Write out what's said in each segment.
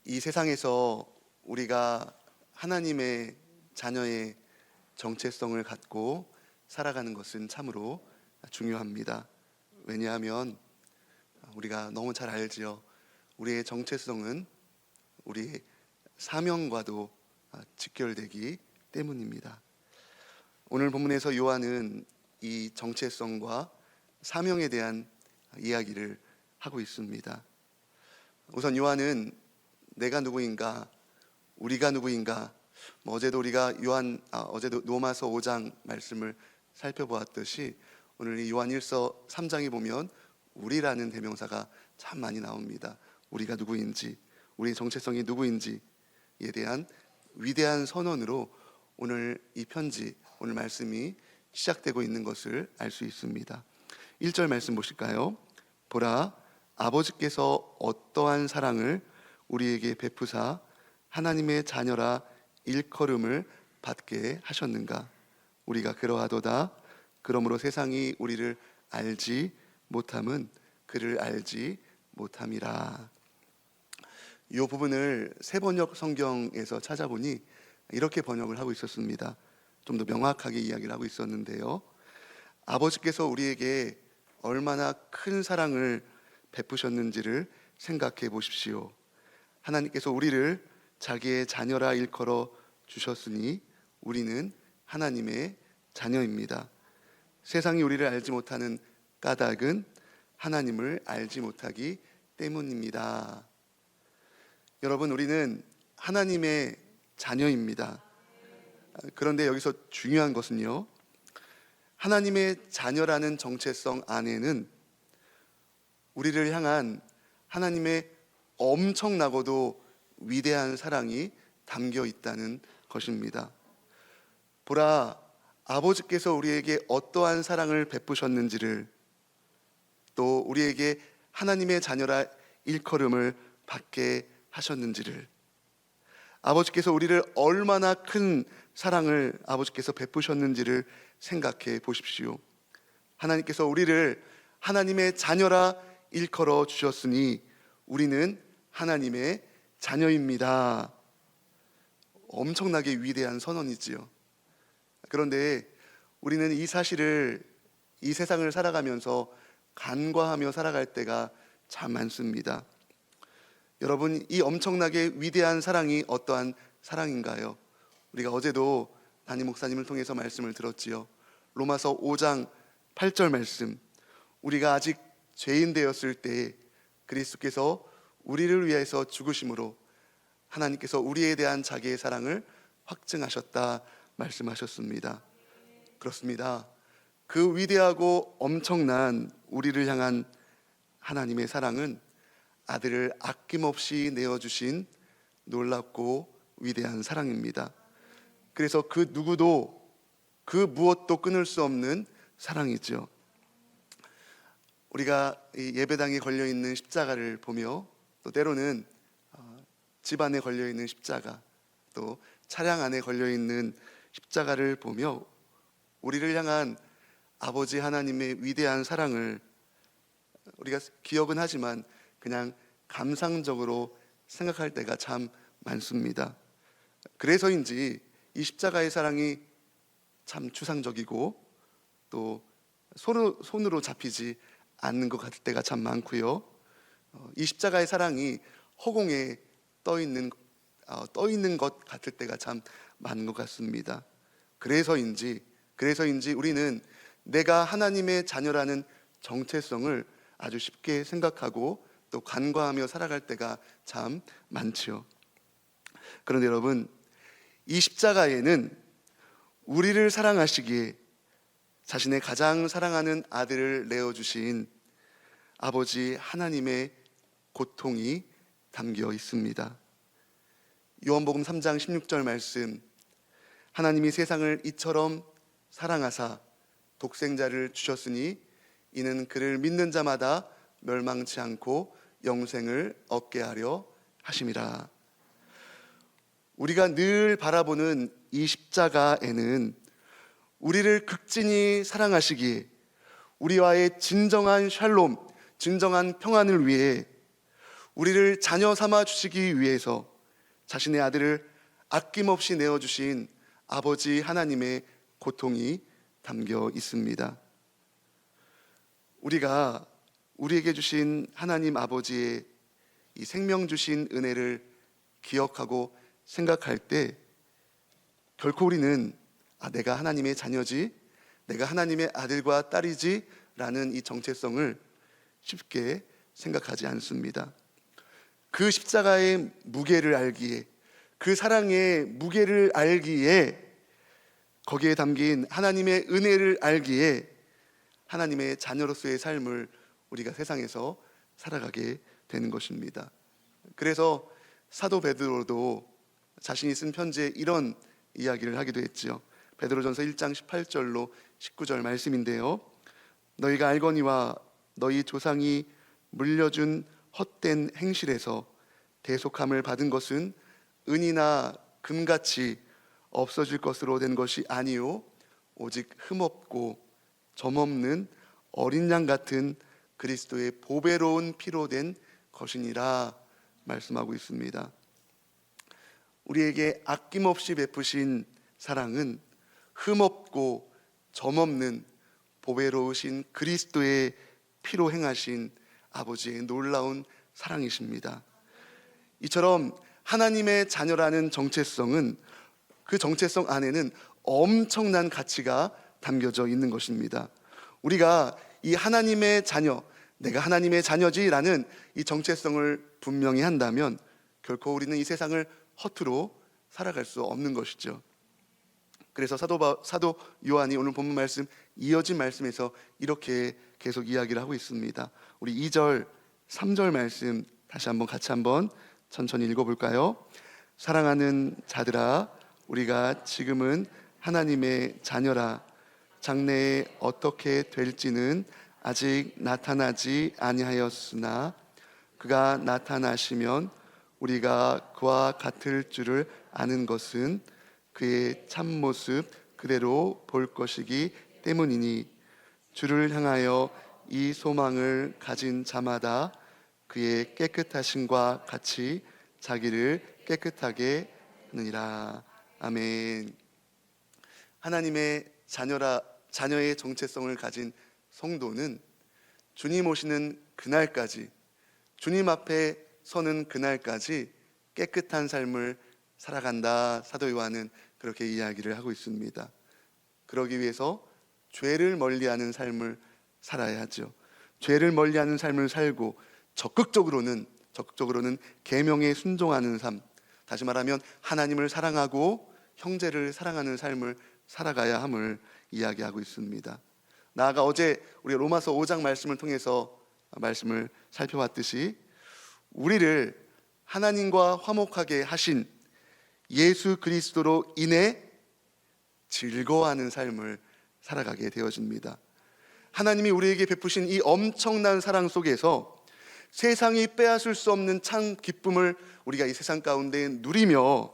이 세상에서 우리가 하나님의 자녀의 정체성을 갖고 살아가는 것은 참으로 중요합니다. 왜냐하면 우리가 너무 잘 알지요. 우리의 정체성은 우리의 사명과도 직결되기 때문입니다. 오늘 본문에서 요한은 이 정체성과 사명에 대한 이야기를 하고 있습니다. 우선 요한은 내가 누구인가, 우리가 누구인가, 어제도 우리가 어제도 로마서 5장 말씀을 살펴보았듯이 오늘 이 요한 1서 3장에 보면 우리라는 대명사가 참 많이 나옵니다. 우리가 누구인지, 우리의 정체성이 누구인지에 대한 위대한 선언으로 오늘 이 편지, 오늘 말씀이 시작되고 있는 것을 알 수 있습니다. 1절 말씀 보실까요? 보라, 아버지께서 어떠한 사랑을 우리에게 베푸사 하나님의 자녀라 일컬음을 받게 하셨는가. 우리가 그러하도다. 그러므로 세상이 우리를 알지 못함은 그를 알지 못함이라. 이 부분을 세번역 성경에서 찾아보니 이렇게 번역을 하고 있었습니다. 좀 더 명확하게 이야기를 하고 있었는데요, 아버지께서 우리에게 얼마나 큰 사랑을 베푸셨는지를 생각해 보십시오. 하나님께서 우리를 자기의 자녀라 일컬어 주셨으니 우리는 하나님의 자녀입니다. 세상이 우리를 알지 못하는 까닭은 하나님을 알지 못하기 때문입니다. 여러분, 우리는 하나님의 자녀입니다. 그런데 여기서 중요한 것은요, 하나님의 자녀라는 정체성 안에는 우리를 향한 하나님의 엄청나고도 위대한 사랑이 담겨 있다는 것입니다. 보라, 아버지께서 우리에게 어떠한 사랑을 베푸셨는지를, 또 우리에게 하나님의 자녀라 일컬음을 받게 하셨는지를, 아버지께서 우리를 얼마나 큰 사랑을 아버지께서 베푸셨는지를 생각해 보십시오. 하나님께서 우리를 하나님의 자녀라 일컬어 주셨으니 우리는 하나님의 자녀입니다. 엄청나게 위대한 선언이지요. 그런데 우리는 이 사실을, 이 세상을 살아가면서 간과하며 살아갈 때가 참 많습니다. 여러분, 이 엄청나게 위대한 사랑이 어떠한 사랑인가요? 우리가 어제도 담임 목사님을 통해서 말씀을 들었지요. 로마서 5장 8절 말씀, 우리가 아직 죄인 되었을 때 그리스도께서 우리를 위해서 죽으심으로 하나님께서 우리에 대한 자기의 사랑을 확증하셨다 말씀하셨습니다. 그렇습니다. 그 위대하고 엄청난 우리를 향한 하나님의 사랑은 아들을 아낌없이 내어주신 놀랍고 위대한 사랑입니다. 그래서 그 누구도, 그 무엇도 끊을 수 없는 사랑이죠. 우리가 이 예배당에 걸려있는 십자가를 보며, 또 때로는 집 안에 걸려있는 십자가, 또 차량 안에 걸려있는 십자가를 보며 우리를 향한 아버지 하나님의 위대한 사랑을 우리가 기억은 하지만 그냥 감상적으로 생각할 때가 참 많습니다. 그래서인지 이 십자가의 사랑이 참 추상적이고 또 손으로 잡히지 않는 것 같을 때가 참 많고요. 이 십자가의 사랑이 허공에 떠 있는 것 같을 때가 참 많은 것 같습니다. 그래서인지 우리는 내가 하나님의 자녀라는 정체성을 아주 쉽게 생각하고 또 간과하며 살아갈 때가 참 많지요. 그런데 여러분, 이 십자가에는 우리를 사랑하시기에 자신의 가장 사랑하는 아들을 내어주신 아버지 하나님의 고통이 담겨 있습니다. 요한복음 3장 16절 말씀, 하나님이 세상을 이처럼 사랑하사 독생자를 주셨으니 이는 그를 믿는 자마다 멸망치 않고 영생을 얻게 하려 하심이라. 우리가 늘 바라보는 이 십자가에는 우리를 극진히 사랑하시기에 우리와의 진정한 샬롬, 진정한 평안을 위해 우리를 자녀 삼아 주시기 위해서 자신의 아들을 아낌없이 내어주신 아버지 하나님의 고통이 담겨 있습니다. 우리가 우리에게 주신 하나님 아버지의 이 생명 주신 은혜를 기억하고 생각할 때 결코 우리는 내가 하나님의 자녀지, 내가 하나님의 아들과 딸이지 라는 이 정체성을 쉽게 생각하지 않습니다. 그 십자가의 무게를 알기에, 그 사랑의 무게를 알기에, 거기에 담긴 하나님의 은혜를 알기에 하나님의 자녀로서의 삶을 우리가 세상에서 살아가게 되는 것입니다. 그래서 사도 베드로도 자신이 쓴 편지에 이런 이야기를 하기도 했지요. 베드로전서 1장 18절로 19절 말씀인데요. 너희가 알거니와 너희 조상이 물려준 헛된 행실에서 대속함을 받은 것은 은이나 금같이 없어질 것으로 된 것이 아니요 오직 흠없고 점없는 어린 양 같은 그리스도의 보배로운 피로 된 것이니라 말씀하고 있습니다. 우리에게 아낌없이 베푸신 사랑은 흠없고 점없는 보배로우신 그리스도의 피로 행하신 아버지의 놀라운 사랑이십니다. 이처럼 하나님의 자녀라는 정체성은, 그 정체성 안에는 엄청난 가치가 담겨져 있는 것입니다. 우리가 이 하나님의 자녀, 내가 하나님의 자녀지라는 이 정체성을 분명히 한다면 결코 우리는 이 세상을 허투루 살아갈 수 없는 것이죠. 그래서 사도 요한이 오늘 본문 말씀, 이어진 말씀에서 이렇게 계속 이야기를 하고 있습니다. 우리 2절, 3절 말씀 다시 한번 같이 한번 천천히 읽어볼까요? 사랑하는 자들아, 우리가 지금은 하나님의 자녀라. 장래에 어떻게 될지는 아직 나타나지 아니하였으나 그가 나타나시면 우리가 그와 같을 줄을 아는 것은 그의 참모습 그대로 볼 것이기 때문이니 주를 향하여 이 소망을 가진 자마다 그의 깨끗하심과 같이 자기를 깨끗하게 하느니라. 아멘. 하나님의 자녀의 정체성을 가진 성도는 주님 오시는 그날까지, 주님 앞에 서는 그날까지 깨끗한 삶을 살아간다. 사도 요한은 그렇게 이야기를 하고 있습니다. 그러기 위해서 죄를 멀리하는 삶을 살아야 하죠. 죄를 멀리하는 삶을 살고 적극적으로는 계명에 순종하는 삶, 다시 말하면 하나님을 사랑하고 형제를 사랑하는 삶을 살아가야 함을 이야기하고 있습니다. 나아가 어제 우리 로마서 5장 말씀을 통해서 말씀을 살펴봤듯이 우리를 하나님과 화목하게 하신 예수 그리스도로 인해 즐거워하는 삶을 살아가게 되어집니다. 하나님이 우리에게 베푸신 이 엄청난 사랑 속에서 세상이 빼앗을 수 없는 참 기쁨을 우리가 이 세상 가운데 누리며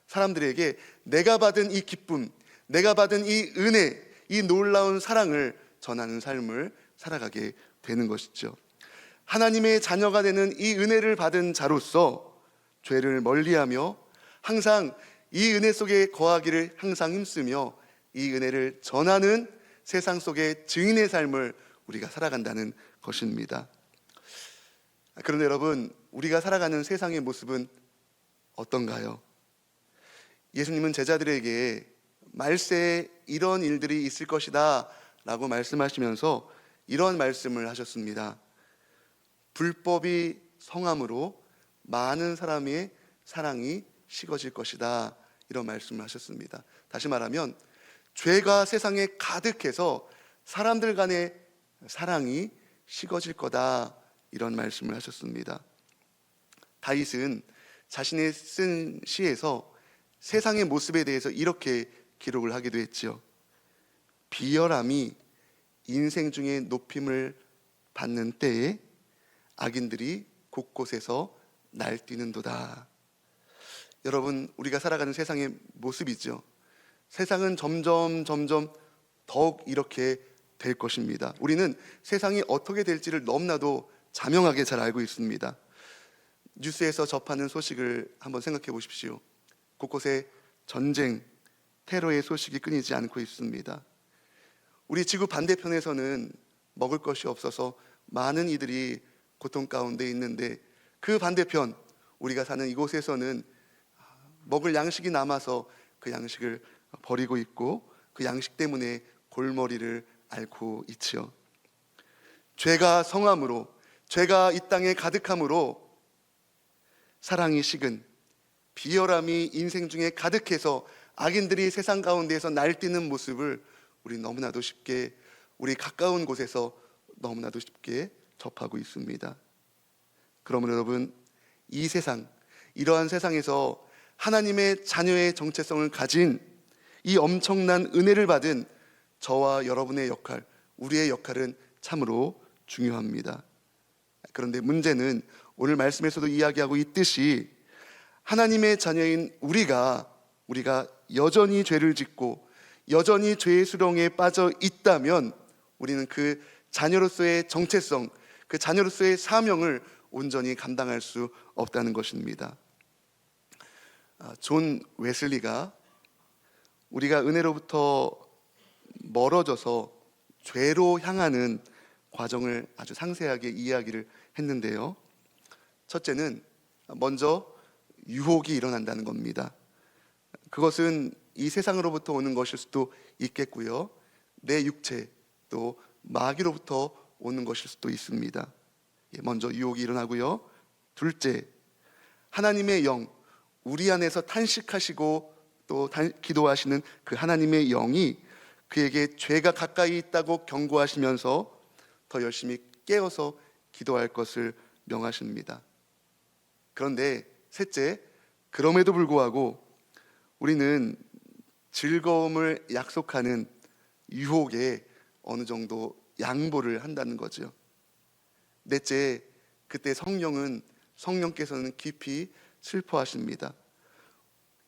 사람들에게 내가 받은 이 기쁨, 내가 받은 이 은혜, 이 놀라운 사랑을 전하는 삶을 살아가게 되는 것이죠. 하나님의 자녀가 되는 이 은혜를 받은 자로서 죄를 멀리하며 항상 이 은혜 속에 거하기를 항상 힘쓰며 이 은혜를 전하는 세상 속의 증인의 삶을 우리가 살아간다는 것입니다. 그런데 여러분, 우리가 살아가는 세상의 모습은 어떤가요? 예수님은 제자들에게 말세에 이런 일들이 있을 것이다 라고 말씀하시면서 이런 말씀을 하셨습니다. 불법이 성함으로 많은 사람의 사랑이 식어질 것이다, 이런 말씀을 하셨습니다. 다시 말하면 죄가 세상에 가득해서 사람들 간의 사랑이 식어질 거다, 이런 말씀을 하셨습니다. 다윗은 자신의 쓴 시에서 세상의 모습에 대해서 이렇게 기록을 하기도 했죠. 비열함이 인생 중에 높임을 받는 때에 악인들이 곳곳에서 날뛰는도다. 여러분, 우리가 살아가는 세상의 모습이죠. 세상은 점점 더욱 이렇게 될 것입니다. 우리는 세상이 어떻게 될지를 너무나도 자명하게 잘 알고 있습니다. 뉴스에서 접하는 소식을 한번 생각해 보십시오. 곳곳에 전쟁, 테러의 소식이 끊이지 않고 있습니다. 우리 지구 반대편에서는 먹을 것이 없어서 많은 이들이 고통 가운데 있는데, 그 반대편 우리가 사는 이곳에서는 먹을 양식이 남아서 그 양식을 버리고 있고, 그 양식 때문에 골머리를 앓고 있지요. 죄가 성함으로, 죄가 이 땅에 가득함으로 사랑이 식은, 비열함이 인생 중에 가득해서 악인들이 세상 가운데에서 날뛰는 모습을 우리 너무나도 쉽게, 우리 가까운 곳에서 너무나도 쉽게 접하고 있습니다. 그러므로 여러분, 이 세상, 이러한 세상에서 하나님의 자녀의 정체성을 가진, 이 엄청난 은혜를 받은 저와 여러분의 역할, 우리의 역할은 참으로 중요합니다. 그런데 문제는 오늘 말씀에서도 이야기하고 있듯이 하나님의 자녀인 우리가 여전히 죄를 짓고 여전히 죄의 수렁에 빠져 있다면 우리는 그 자녀로서의 정체성, 그 자녀로서의 사명을 온전히 감당할 수 없다는 것입니다. 존 웨슬리가 우리가 은혜로부터 멀어져서 죄로 향하는 과정을 아주 상세하게 이야기를 했는데요. 첫째는 먼저 유혹이 일어난다는 겁니다. 그것은 이 세상으로부터 오는 것일 수도 있겠고요, 내 육체 또 마귀로부터 오는 것일 수도 있습니다. 먼저 유혹이 일어나고요. 둘째, 하나님의 영, 우리 안에서 탄식하시고 또 기도하시는 그 하나님의 영이 그에게 죄가 가까이 있다고 경고하시면서 더 열심히 깨어서 기도할 것을 명하십니다. 그런데 셋째, 그럼에도 불구하고 우리는 즐거움을 약속하는 유혹에 어느 정도 양보를 한다는 거죠. 넷째, 그때 성령께서는 깊이 슬퍼하십니다.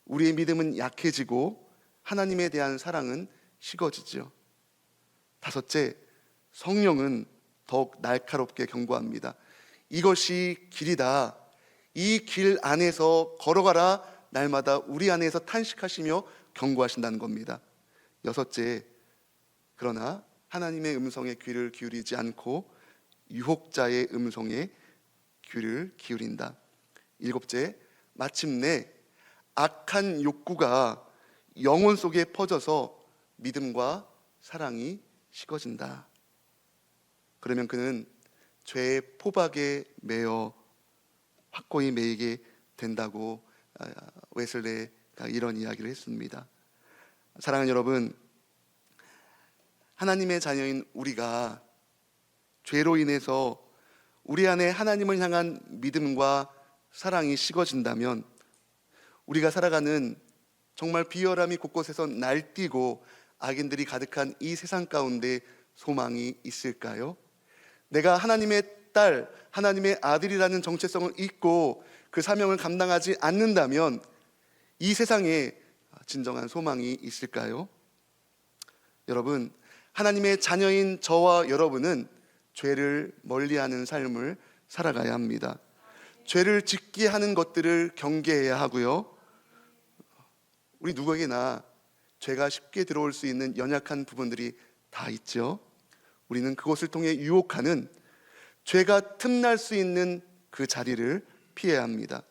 우리의 믿음은 약해지고 하나님에 대한 사랑은 식어지죠. 다섯째, 성령은 더욱 날카롭게 경고합니다. 이것이 길이다. 이 길 안에서 걸어가라. 날마다 우리 안에서 탄식하시며 경고하신다는 겁니다. 여섯째, 그러나 하나님의 음성에 귀를 기울이지 않고 유혹자의 음성에 귀를 기울인다. 일곱째, 마침내 악한 욕구가 영혼 속에 퍼져서 믿음과 사랑이 식어진다. 그러면 그는 죄의 포박에 매여 확고히 매이게 된다고 웨슬레가 이런 이야기를 했습니다. 사랑하는 여러분, 하나님의 자녀인 우리가 죄로 인해서 우리 안에 하나님을 향한 믿음과 사랑이 식어진다면 우리가 살아가는 정말 비열함이 곳곳에서 날뛰고 악인들이 가득한 이 세상 가운데 소망이 있을까요? 내가 하나님의 딸, 하나님의 아들이라는 정체성을 잊고 그 사명을 감당하지 않는다면 이 세상에 진정한 소망이 있을까요? 여러분, 하나님의 자녀인 저와 여러분은 죄를 멀리하는 삶을 살아가야 합니다. 죄를 짓게 하는 것들을 경계해야 하고요, 우리 누구에게나 죄가 쉽게 들어올 수 있는 연약한 부분들이 다 있죠. 우리는 그것을 통해 유혹하는, 죄가 틈날 수 있는 그 자리를 피해야 합니다.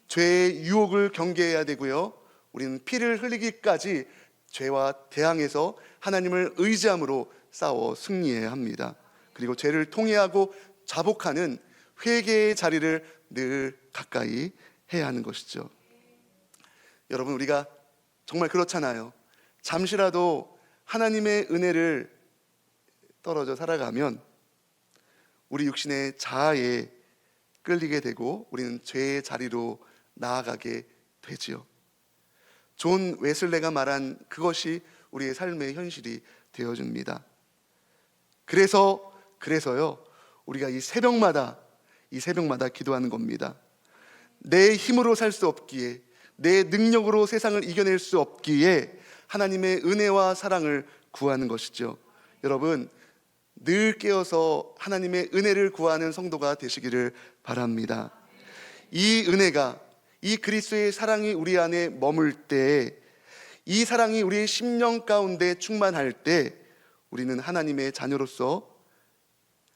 죄의 유혹을 경계해야 되고요, 우리는 피를 흘리기까지 죄와 대항해서 하나님을 의지함으로 싸워 승리해야 합니다. 그리고 죄를 통회하고 자복하는 회개의 자리를 늘 가까이 해야 하는 것이죠. 여러분, 우리가 정말 그렇잖아요. 잠시라도 하나님의 은혜를 떨어져 살아가면 우리 육신의 자아에 끌리게 되고 우리는 죄의 자리로 나아가게 되지요. 존 웨슬레가 말한 그것이 우리의 삶의 현실이 되어줍니다. 그래서요, 우리가 이 새벽마다 기도하는 겁니다. 내 힘으로 살 수 없기에, 내 능력으로 세상을 이겨낼 수 없기에 하나님의 은혜와 사랑을 구하는 것이죠. 여러분, 늘 깨어서 하나님의 은혜를 구하는 성도가 되시기를 바랍니다. 이 은혜가, 이 그리스도의 사랑이 우리 안에 머물 때, 이 사랑이 우리의 심령 가운데 충만할 때 우리는 하나님의 자녀로서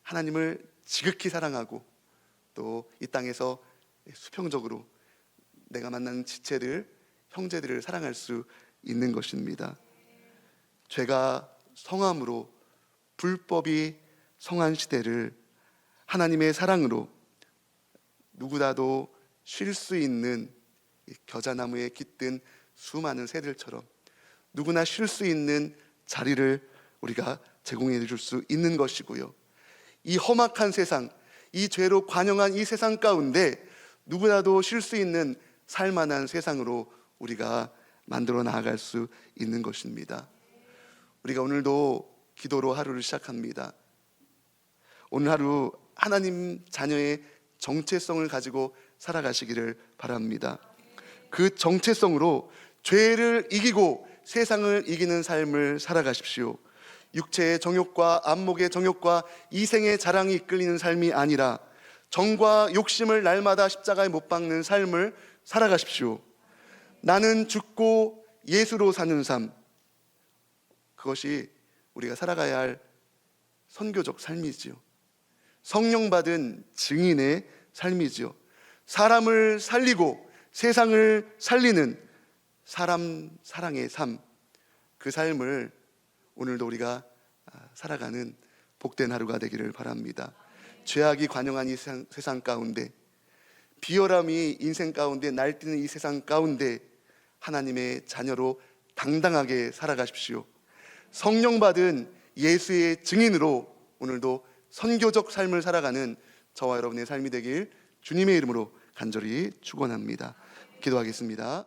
하나님을 지극히 사랑하고 또 이 땅에서 수평적으로 내가 만나는 지체들, 형제들을 사랑할 수 있는 것입니다. 죄가 성함으로, 불법이 성한 시대를 하나님의 사랑으로 누구라도 쉴 수 있는 겨자나무에 깃든 수많은 새들처럼 누구나 쉴 수 있는 자리를 우리가 제공해 줄 수 있는 것이고요. 이 험악한 세상, 이 죄로 관영한 이 세상 가운데 누구라도 쉴 수 있는 살만한 세상으로 우리가 만들어 나아갈 수 있는 것입니다. 우리가 오늘도 기도로 하루를 시작합니다. 오늘 하루 하나님 자녀의 정체성을 가지고 살아가시기를 바랍니다. 그 정체성으로 죄를 이기고 세상을 이기는 삶을 살아가십시오. 육체의 정욕과 안목의 정욕과 이생의 자랑이 이끌리는 삶이 아니라 정과 욕심을 날마다 십자가에 못 박는 삶을 살아가십시오. 나는 죽고 예수로 사는 삶, 그것이 우리가 살아가야 할 선교적 삶이지요. 성령 받은 증인의 삶이지요. 사람을 살리고 세상을 살리는 사람 사랑의 삶, 그 삶을 오늘도 우리가 살아가는 복된 하루가 되기를 바랍니다. 죄악이 관영한 이 세상 가운데, 비열함이 인생 가운데 날뛰는 이 세상 가운데 하나님의 자녀로 당당하게 살아가십시오. 성령 받은 예수의 증인으로 오늘도 선교적 삶을 살아가는 저와 여러분의 삶이 되길 주님의 이름으로 간절히 축원합니다. 기도하겠습니다.